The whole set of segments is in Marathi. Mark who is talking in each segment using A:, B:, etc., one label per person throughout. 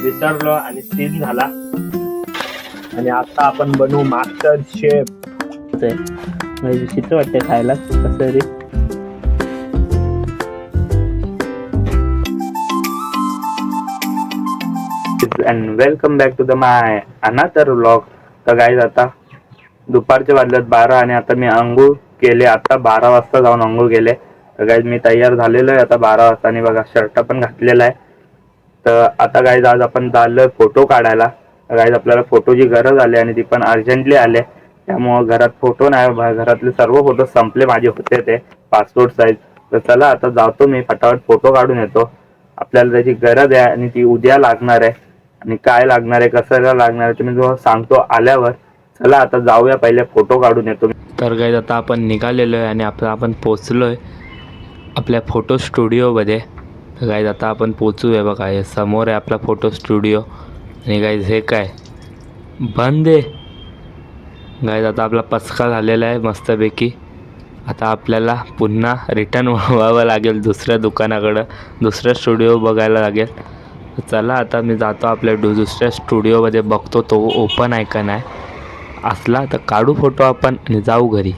A: विसरलो आणि सीन झाला. आणि आता आपण बनवू मास्टर शेफ. विचित्र वाटते खायला कसं तरी. And welcome back to the my another vlog. तर गाईज आता दुपारचे वाजलेत 12 आणि आता मी अंघोळ केले. आता 12 वाजता जाऊन अंघोळ केले. तर गाईज मी तयार झालेलो आहे आता 12 वाजता आणि बघा शर्ट पण घातलेला आहे. तर आता गाईज आज आपण चाललोय फोटो काढायला. गाईज आपल्याला फोटोची गरज आली आणि ती पण अर्जंटली आले. त्यामुळं घरात फोटो नाही, घरातले सर्व फोटो संपले माझे होते ते पासपोर्ट साईज. तर चला आता जातो मी फटाफट फोटो काढून येतो. आपल्याला त्याची गरज आहे आणि ती उद्या लागणार आहे. आणि काय लागणार आहे कसं लागणार आहे तुम्ही जो सांगतो आल्यावर. चला आता जाऊया पहिले फोटो काढून येतो. तर गाईज आता आपण निघालेलो आहे आणि आपण पोचलोय आपल्या फोटो स्टुडिओमध्ये. तर गाईज आता आपण पोचूया. बघा हे समोर आहे आपला फोटो स्टुडिओ. आणि गाईज हे काय बंद आहे. गाईज आता आपला पचका झालेला आहे मस्तपैकी. आता आपल्याला पुन्हा रिटर्न व्हावं लागेल दुसऱ्या दुकानाकडं, दुसऱ्या स्टुडिओ बघायला लागेल. चला आता मी जातो आपल्या दुसऱ्या स्टुडिओमध्ये, बघतो तो ओपन आहे का नाही. असला तर काढू फोटो आपण आणि जाऊ घरी.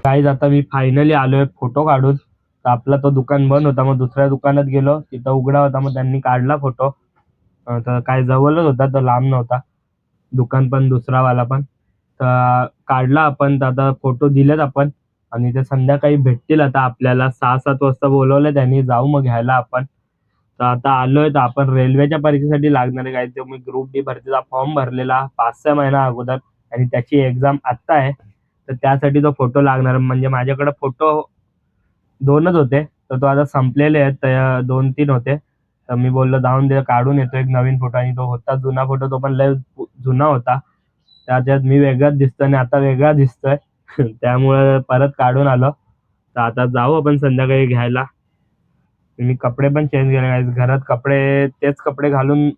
A: गाईज आता मी फायनली आलोय फोटो काढून. तर आपला तो दुकान बंद होता, मग दुसऱ्या दुकानात गेलो, तिथं उघडा होता, मग त्यांनी काढला फोटो. तर काय जवळच होता, तर लांब नव्हता दुकान पण दुसरावाला पण. तर काढला आपण. तर आता फोटो दिलेत आपण आणि ते संध्याकाळी भेटतील. आता आपल्याला 6-7 वाजता बोलवलं त्यांनी, जाऊ मग घ्यायला आपण. तर आता आलोय. तर आपण रेल्वेच्या परीक्षेसाठी लागणार आहे काय ते मी ग्रुप डी भरतीचा फॉर्म भरलेला 5-6 महिना अगोदर आणि त्याची एक्झाम आत्ता आहे. तर त्यासाठी तो फोटो लागणार. म्हणजे माझ्याकडे फोटो 2च होते, तर तो आता संपलेले आहेत. 2-3 होते. तर मी बोललो जाऊन दे काढून येतो एक नवीन फोटो. आणि तो होता जुना फोटो, तो पण लय जुना होता. त्याच्यात मी वेगळाच दिसतोय आणि आता वेगळा दिसतोय. त्यामुळे परत काढून आलो. तर आता जाऊ आपण संध्याकाळी घ्यायला. मी कपडे पण चेंज केले आहेत. घरात कपडे तेच कपडे घालून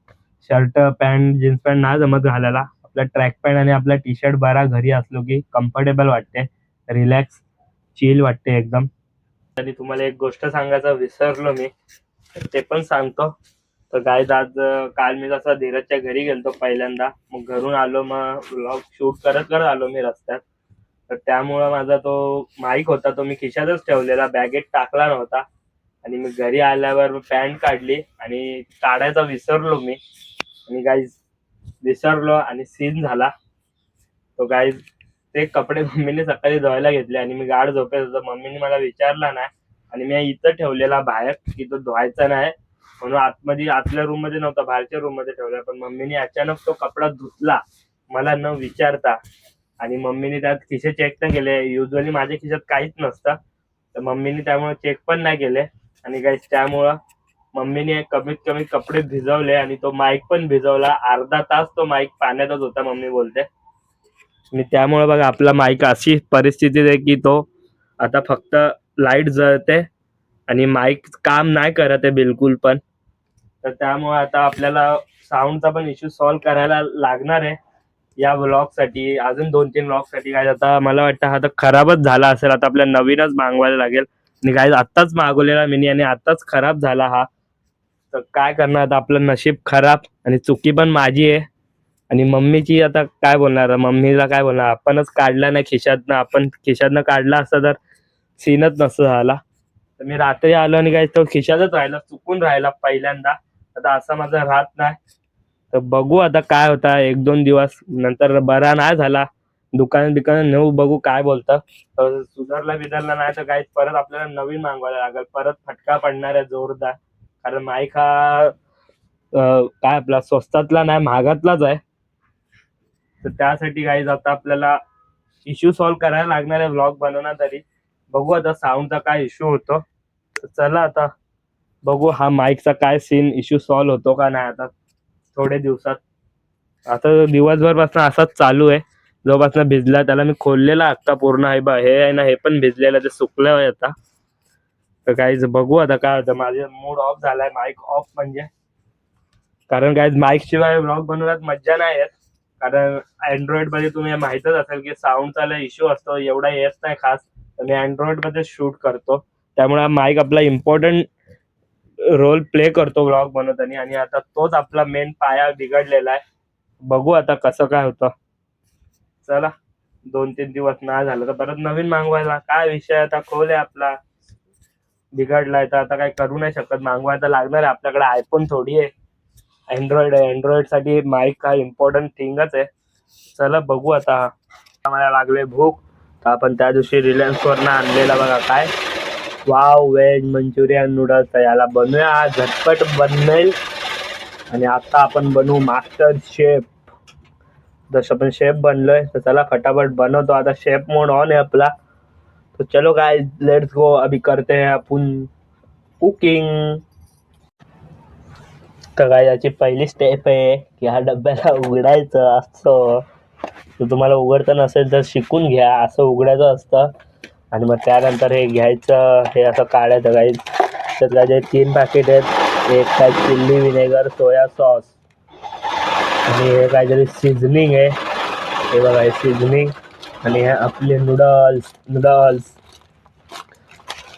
A: शर्ट पॅन्ट जीन्स पॅन्ट नाही जमत घालायला. आपला ट्रॅक पॅन्ट आणि आपला टी शर्ट बरा घरी असलो की कम्फर्टेबल वाटते, रिलॅक्स चिल वाटते एकदम. आणि तुम्हाला एक गोष्ट सांगायचं विसरलो मी, ते पण सांगतो. तर गाईज आज काल मी जसा धीरजच्या घरी गेलतो पहिल्यांदा, मग घरून आलो, मग व्लॉग शूट करत करत आलो मी रस्त्यात. तर त्यामुळं माझा तो माईक होता तो मी खिशातच ठेवलेला, बॅगेत टाकला नव्हता. आणि मी घरी आल्यावर पॅन्ट काढली आणि काढायचा विसरलो मी. आणि गाईज विसरलो आणि सीन झाला. तो गाईज ते कपडे मम्मीने सकाळी धुवायला घेतले आणि मी गाढ झोपेत होतो. मम्मीने मला विचारला नाही आणि मी इथं ठेवलेला बाहेर की तो धुवायचा नाही म्हणून. आतमध्ये आतल्या रूम मध्ये नव्हता, बाहेरच्या रूम मध्ये ठेवला. पण मम्मीने अचानक तो कपडा धुतला मला न विचारता. आणि मम्मीने त्यात खिसे चेक नाही केले. युजली माझ्या खिशात काहीच नसतं, तर मम्मीने त्यामुळे चेक पण नाही केले. आणि गाईज त्यामुळं मम्मीने कमीत कमी कपडे भिजवले आणि तो माईक पण भिजवला. अर्धा तास तो माईक पाण्यातच होता मम्मी बोलते. आणि त्यामुळे बघा आपला माईक अशी परिस्थिती आहे की तो आता फक्त लाईट जळते आणि माईक काम नाही करत आहे बिलकुल पण. तर त्यामुळे आता आपल्याला साऊंडचा पण इश्यू सॉल्व्ह करायला लागणार आहे या व्लॉगसाठी. अजून 2-3 व्लॉगसाठी. काय आता मला वाटतं हा तर खराबच झाला असेल, आता आपल्याला नवीनच मागवायला लागेल. आणि काय आत्ताच मागवलेला मिनी आणि आत्ताच खराब झाला हा. तर काय करणार आता, आपलं नशीब खराब आणि चुकी पण माझी आहे. आणि मम्मीची आता काय बोलणार, मम्मीला काय बोलणार. आपणच काढला नाही खिशातनं, आपण खिशातनं काढला असता तर सीनच नसतं झाला. तर मी रात्री आलो आणि काय तो खिशातच राहिला, चुकून राहिला पहिल्यांदा. आता असं माझं राहत नाही. तर बघू आता काय होता 1-2 दिवस नंतर. बरा नाही झाला दुकान नेऊ, बघू काय बोलतं. सुधारला बिधारला नाही तर काय परत आपल्याला नवीन मागवायला लागेल. परत फटका पडणार आहे जोरदार. कारण माईक हा काय आपला स्वस्तातला नाही महागातलाच आहे. तर त्यासाठी गाईज आता आपल्याला इश्यू सॉल्व्ह करायला लागणार आहे व्लॉग बनवणार तरी. बघू आता साऊंडचा काय इश्यू होतो. तर चला आता बघू हा माईकचा काय सीन इश्यू सॉल्व्ह होतो का नाही आता थोडे दिवसात. आता दिवसभर पासून असाच चालू आहे. जोपासून भिजला त्याला मी खोललेला अख्खा पूर्ण आहे बा. हे आहे ना हे पण भिजलेलं, ते सुकलं आहे आता. तर काहीच बघू आता काय होतं. माझे मूड ऑफ झालाय, माईक ऑफ म्हणजे. कारण काय माईक शिवाय व्लॉग बनवण्यात मज्जा नाही येत. कारण अँड्रॉइड मध्ये तुम्ही माहितच असेल की साऊंडचा इश्यू असतो, एवढा येत नाही खास. तर मी अँड्रॉइड मध्ये शूट करतो, त्यामुळे माईक आपला इम्पॉर्टंट रोल प्ले करतो ब्लॉग बनवताना, आणि आता तोच आपला मेन पाया बिघडलेला आहे. बघू आता कसं काय होतं. चला 2-3 दिवस नाही झालं तर परत नवीन मागवायला. काय विषय आता, खोल आहे आपला, बिघडलाय तर आता काय करू नाही शकत. मागवायला लागणार आहे, आपल्याकडे आयफोन थोडी आहे, अँड्रॉइड आहे. अँड्रॉइड साठी माईक हा इम्पॉर्टंट थिंगच आहे. चला बघू आता. मला लागले भूक, तर आपण त्या दिवशी रिलायन्स वरनं आणलेला बघा काय, वाव व्हेज मंचुरियन नूडल्स. याला बनवूया, आज झटपट बनेल. आणि आता आपण बनवू मास्टर शेफ. जसं आपण शेफ बनलोय तर चला फटाफट बनवतो. आता शेफ मोड ऑन आहे आपला. तो चलो गाइस लेट्स गो, अभी करते हैं अपन कुकिंग. तर काय याची पहिली स्टेप आहे की हा डब्याला उघडायचं असतं. तर तुम्हाला उघडता नसेल तर शिकून घ्या, असं उघडायचं असतं. आणि मग त्यानंतर हे घ्यायचं, हे असं काढायचं गाईज. तर त्याचे 3 पॅकेट आहेत. एक काय चिल्ली विनेगर सोया सॉस, आणि हे काहीतरी सीझनिंग आहे. हे बघा हे सीझनिंग, आणि हे आपले नूडल्स.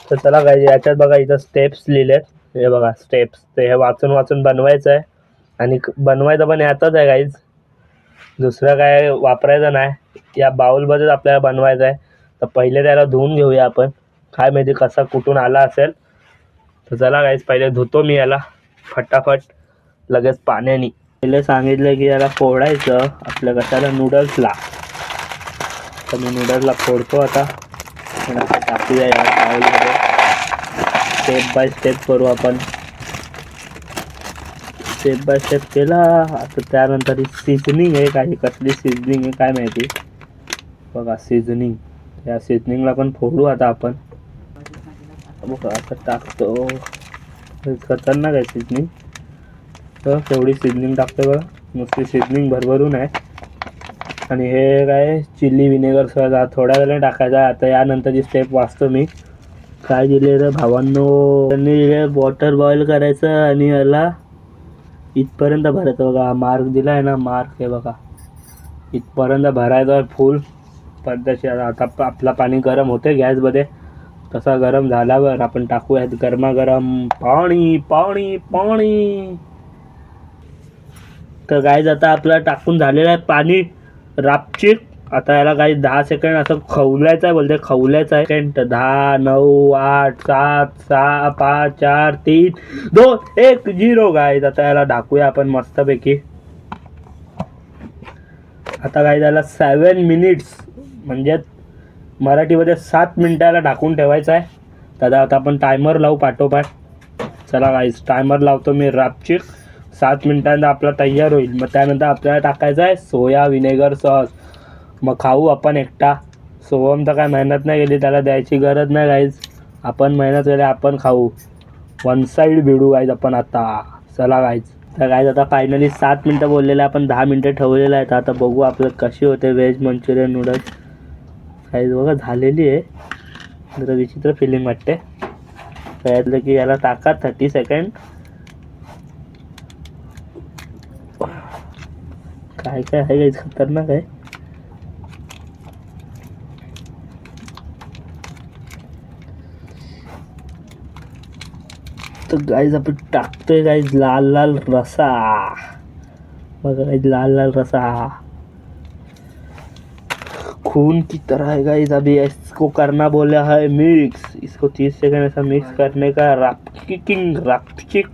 A: तर चला काय याच्यात बघा इथं स्टेप्स लिहिलेत. हे बघा स्टेप्स, ते हे वाचून वाचून बनवायचं आहे. आणि बनवायचं पण ह्यातच आहे गाईज, दुसरं काय वापरायचं नाही. या बाउलमध्येच आपल्याला बनवायचं आहे. तर पहिले त्याला धुवून घेऊया आपण, काय माहिती कसा कुठून आला असेल. तर चला गाईज पहिले धुतो मी याला फटाफट लगेच पाण्याने. पहिले सांगितलं की याला फोडायचं आपल्या कशाला, नूडल्सला. तर मी नूडल्सला फोडतो आता. टाकूया या बाउलमध्ये, स्टेप बाय स्टेप करू आपण. स्टेप बाय स्टेप केला. आता त्यानंतर सीझनिंग आहे, काही कसली सीझनिंग आहे काय माहिती. बघा सीझनिंग, या सीझनिंगला पण फोडू आता आपण. बघा असं टाकतो, खतरनाक आहे सीझनिंग. तर तेवढी सीझनिंग टाकतो बघा, नुसती सीझनिंग भरभरून आहे. आणि हे काय चिल्ली विनेगर सुद्धा थोड्या वेळाने टाकायचं आहे. आता यानंतरची स्टेप वाचतो मी. काय दिले रे भावांनो, त्यांनी हे वॉटर बॉईल करायचं आणि याला इथपर्यंत भरायचं. बघा मार्क दिला आहे ना, मार्क हे बघा, इथपर्यंत भरायचं फुल पद्धतशीर. आता आपला पाणी गरम होते गॅसमध्ये, तसा गरम झाल्यावर आपण टाकूयात गरमागरम पाणी. तर गाईज आता आपलं टाकून झालेलं आहे पाणी रापचिक. आता याला काही 10 सेकंड असं खवलायचं आहे, बोलते खवलायचं आहे. 10, 9, 8, 7, 6, 5, 4, 3, 2, 1, 0 गाईज. आता याला टाकूया आपण मस्तपैकी. आता गाईज याला 7 मिनिट्स म्हणजे मराठीमध्ये 7 मिनिटाला टाकून ठेवायचं आहे. तर आता आपण टायमर लावू पाठोपाठ. चला गाईज टायमर लावतो मी रापचिक. 7 मिनिटांचा आपला तयार होईल. मग त्यानंतर आपल्याला टाकायचं आहे सोया विनेगर सॉस. मग खाऊ आपण एकटा. सोहम तर काय मेहनत नाही केली, त्याला द्यायची गरज नाही गाईज. आपण मेहनत केली, आपण खाऊ. 1 साईड भिडू गाईज आपण आता. चला गाईज. तर गाईज आता फायनली 7 मिनटं बोललेलं आहे आपण, 10 मिनटं ठेवलेलं आहे. तर आता बघू आपलं कशी होते व्हेज मंचुरियन नूडल्स. गाईज बघा झालेली आहे, जरा विचित्र फिलिंग वाटते. त्यातलं की याला टाका 30 सेकंड. काय काय आहे गाईज, खतरनाक आहे. तर गाईज आपण टाकतोय गाईज लाल लाल रसा. बघा गाईज लाल लाल रसा, खून की तरह है गाइस. अभी इसको करना बोला है मिक्स. इसको 30 सेकंड ऐसा मिक्स करने का. रापचिक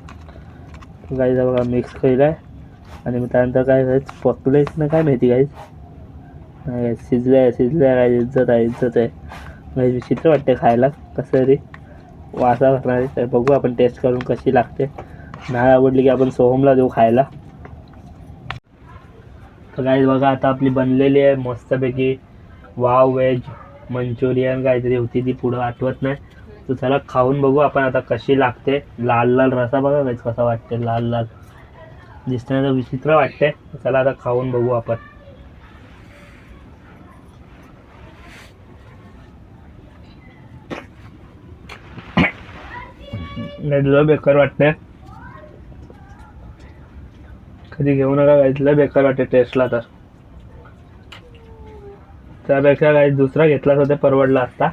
A: गाइस बघा मिक्स केलं आहे. आणि मग त्यानंतर काय गाईज पकलेच ना काय माहिती गाईज. नाही शिजलं गाईज. इज्जत आहे गाईज. विचित्र वाटते खायला कसं तरी, वासा करणार आहे. बघू आपण टेस्ट करून कशी लागते. नाही आवडली की आपण सोहमला देऊ खायला. तर गाईज बघा आता आपली बनलेली आहे मस्तपैकी वाव व्हेज मंचुरियन काहीतरी होती ती, पुढं आठवत नाही. तर चला खाऊन बघू आपण आता कशी लागते. लाल लाल रसा बघा गाईज कसा वाटते, लाल लाल दिसताना विचित्र वाटते. चला आता खाऊन बघू आपण. लय बेकार वाटते, कधी घेऊ नका गाईज. लय बेकार वाटते टेस्टला. तर त्यापेक्षा काही दुसरा घेतला तर ते परवडला असता.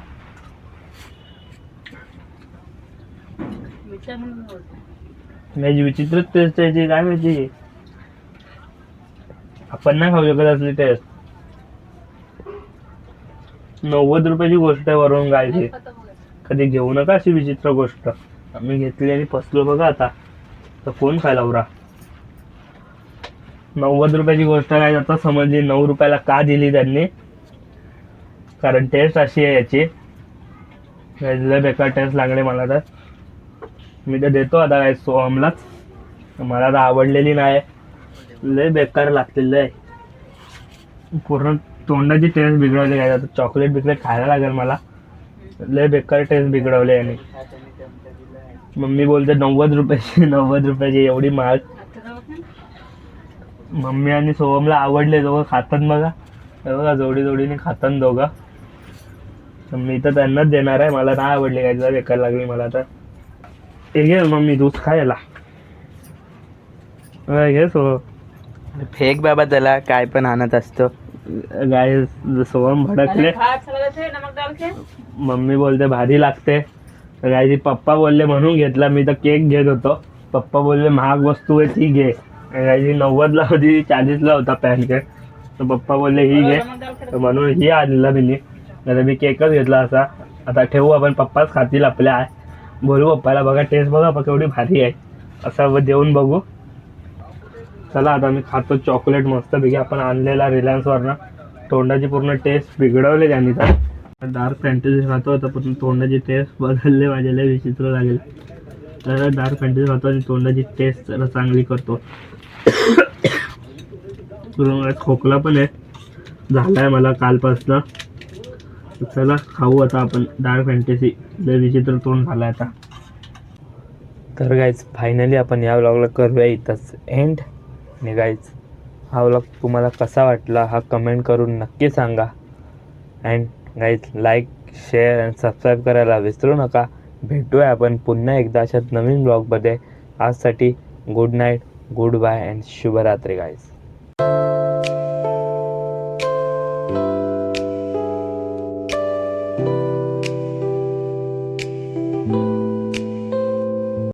A: याची विचित्र टेस्ट याची काय माहिती, आपण नाही खाऊ शकत असली टेस्ट. 90 रुपयाची गोष्ट आहे वरून गायची. कधी घेऊ नका अशी विचित्र गोष्ट. आम्ही घेतली आणि फसलो बघा आता. तर कोण खायला उरा. 90 रुपयाची गोष्ट काय आता समजली. 9 रुपयाला का दिली त्यांनी, कारण टेस्ट अशी आहे याची. लय बेकार टेस्ट लागले मला तर. मी तर देतो आता काय सोहमलाच. मला तर आवडलेली नाही, लय बेकार लागलेलं आहे. पूर्ण तोंडाची टेस्ट बिघडवली काय. आता चॉकलेट बिकलेट खायला लागेल मला. लय बेकार टेस्ट बिघडवले याने. मम्मी बोलते 90 रुपयाची 90 रुपयाची एवढी महाग. मम्मी आणि सोहमला आवडले, दोघं खातात बघा. बघा जोडी जोडीने खातात दोघं. मी तर त्यांनाच देणार आहे. मला नाही आवडली काय, बेकार लागली मला तर. हे घे मम्मी दूध खायला. घे सो
B: फेक बाबा, त्याला काय पण आणत असतो.
A: गाय सोहम भडकले. मम्मी बोलते भारी लागते. गायची पप्पा बोलले म्हणून घेतला. मी तर केक घेत होतो. पप्पा बोलले महाग वस्तू आहे ती घे. गायची 90ला होती, 40ला होता पॅनकेक. तर पप्पा बोलले ही घे, तर म्हणून ही आणला मी. नाही मी केकच घेतला असा. आता ठेवू आपण, पप्पाच खातील आपल्या. बोलू पप्पाला बघा टेस्ट बघा केवढी भारी आहे, असं देऊन बघू. चला आता मी खातो चॉकलेट मस्तपैकी आपण आणलेला रिलायन्सवरनं. तोंडाची पूर्ण टेस्ट बिघडवले त्यांनी. तर डार्क फॅन्टसी खातो होता पण तोंडाची टेस्ट बदलले माझ्या, लय विचित्र लागेल. तर डार्क फॅन्टसी खातो आणि तोंडाची टेस्ट जरा चांगली करतो. खोकला पण आहे झालाय मला कालपासनं. चला खाऊ आता आपण डार्क फॅन्टसी. लय विचित्र तोंड झालं आता. तर गाईज फायनली आपण या व्लॉगला करूया इथंच एंड. आणि गाईज हा व्लॉग तुम्हाला कसा वाटला हा कमेंट करून नक्की सांगा. And guys like share and subscribe करायला विसरू नका. भेटूया आपण पुन्हा एकदा अशाच नवीन ब्लॉगमध्ये. आजसाठी good night, good bye and शुभरात्री गाईज.